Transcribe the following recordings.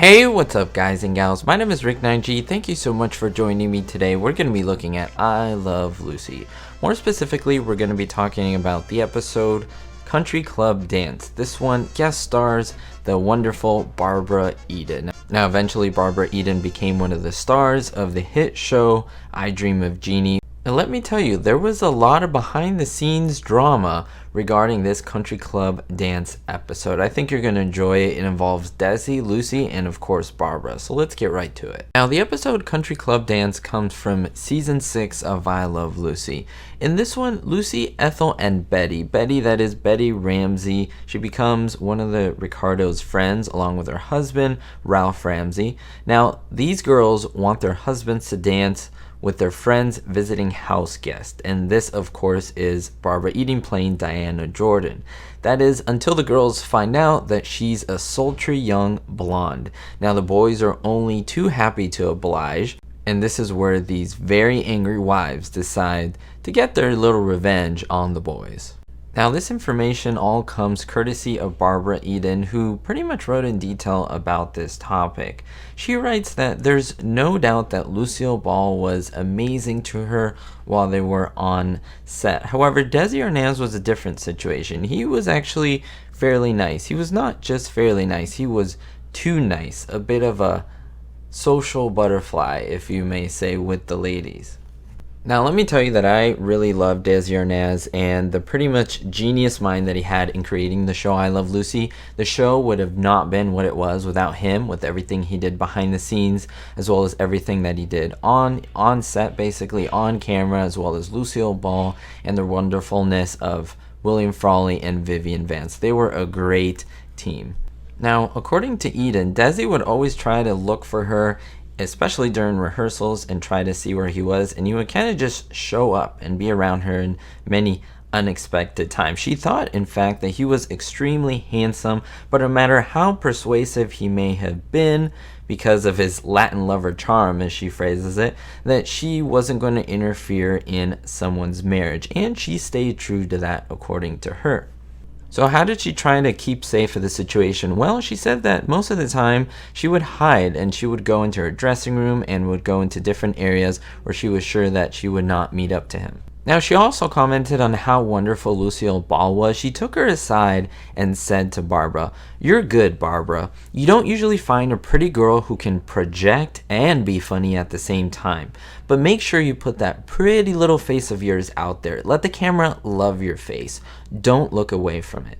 Hey, what's up guys and gals? My name is Rick9G. Thank you so much for joining me today. We're going to be looking at I Love Lucy. More specifically, we're going to be talking about the episode Country Club Dance. This one guest stars the wonderful Barbara Eden. Now eventually Barbara Eden became one of the stars of the hit show I Dream of Jeannie. And let me tell you, there was a lot of behind the scenes drama regarding this Country Club Dance episode. I think you're going to enjoy it. It involves Desi, Lucy, and of course Barbara. So let's get right to it. Now the episode Country Club Dance comes from season 6 of I Love Lucy. In this one, Lucy, Ethel, and Betty, that is Betty Ramsey, she becomes one of the Ricardo's friends along with her husband, Ralph Ramsey. Now these girls want their husbands to dance with their friends visiting house guests, and this of course is Barbara Eden playing Diana Jordan. That is until the girls find out that she's a sultry young blonde. Now the boys are only too happy to oblige, and this is where these very angry wives decide to get their little revenge on the boys. Now this information all comes courtesy of Barbara Eden, who pretty much wrote in detail about this topic. She writes that there's no doubt that Lucille Ball was amazing to her while they were on set. However, Desi Arnaz was a different situation. He was actually fairly nice. He was not just fairly nice, he was too nice. A bit of a social butterfly, if you may say, with the ladies. Now let me tell you that I really love Desi Arnaz and the pretty much genius mind that he had in creating the show I Love Lucy. The show would have not been what it was without him, with everything he did behind the scenes, as well as everything that he did on set, basically on camera, as well as Lucille Ball and the wonderfulness of William Frawley and Vivian Vance. They were a great team. Now, according to Eden, Desi would always try to look for her, especially during rehearsals, and try to see where he was, and he would kind of just show up and be around her in many unexpected times. She thought, in fact, that he was extremely handsome, but no matter how persuasive he may have been, because of his Latin lover charm, as she phrases it, that she wasn't going to interfere in someone's marriage, and she stayed true to that according to her. So how did she try to keep safe of the situation? Well, she said that most of the time she would hide, and she would go into her dressing room and would go into different areas where she was sure that she would not meet up to him. Now she also commented on how wonderful Lucille Ball was. She took her aside and said to Barbara, "You're good, Barbara. You don't usually find a pretty girl who can project and be funny at the same time. But make sure you put that pretty little face of yours out there. Let the camera love your face. Don't look away from it."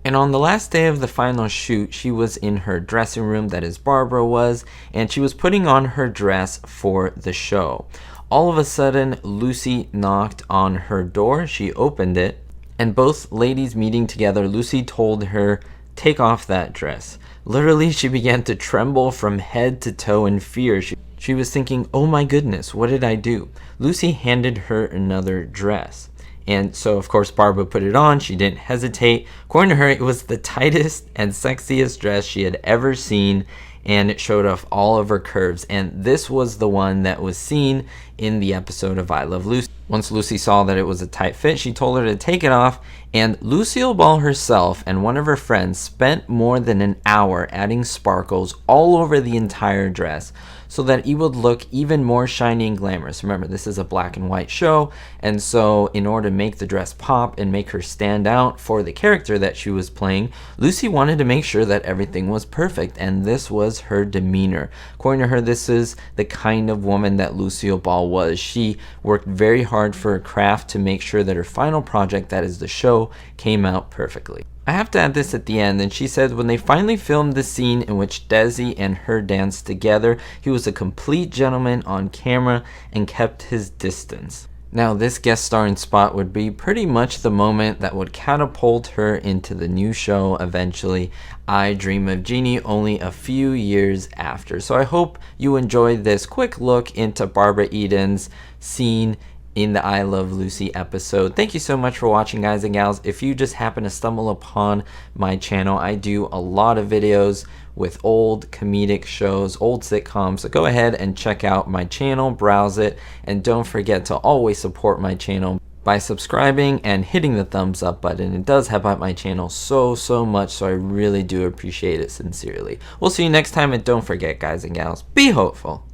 And on the last day of the final shoot, she was in her dressing room, that is Barbara was, and she was putting on her dress for the show. All of a sudden, Lucy knocked on her door. She opened it, and both ladies meeting together, Lucy told her, "Take off that dress." Literally, she began to tremble from head to toe in fear. She was thinking, "Oh my goodness, what did I do?" Lucy handed her another dress. And so, of course, Barbara put it on. She didn't hesitate. According to her, it was the tightest and sexiest dress she had ever seen, and it showed off all of her curves. And this was the one that was seen in the episode of I Love Lucy. Once Lucy saw that it was a tight fit, she told her to take it off, and Lucille Ball herself and one of her friends spent more than an hour adding sparkles all over the entire dress so that it would look even more shiny and glamorous. Remember, this is a black and white show, and so in order to make the dress pop and make her stand out for the character that she was playing, Lucy wanted to make sure that everything was perfect, and this was her demeanor. According to her, this is the kind of woman that Lucille Ball was. She worked very hard for her craft to make sure that her final project, that is the show, came out perfectly. I have to add this at the end, and she said when they finally filmed the scene in which Desi and her danced together, he was a complete gentleman on camera and kept his distance. Now this guest starring spot would be pretty much the moment that would catapult her into the new show eventually, I Dream of Jeannie, only a few years after. So I hope you enjoyed this quick look into Barbara Eden's scene in the I Love Lucy episode. Thank you so much for watching, guys and gals. If you just happen to stumble upon my channel, I do a lot of videos with old comedic shows, old sitcoms, so go ahead and check out my channel, browse it, and don't forget to always support my channel by subscribing and hitting the thumbs up button. It does help out my channel so much, so I really do appreciate it sincerely. We'll see you next time, and don't forget, guys and gals, be hopeful.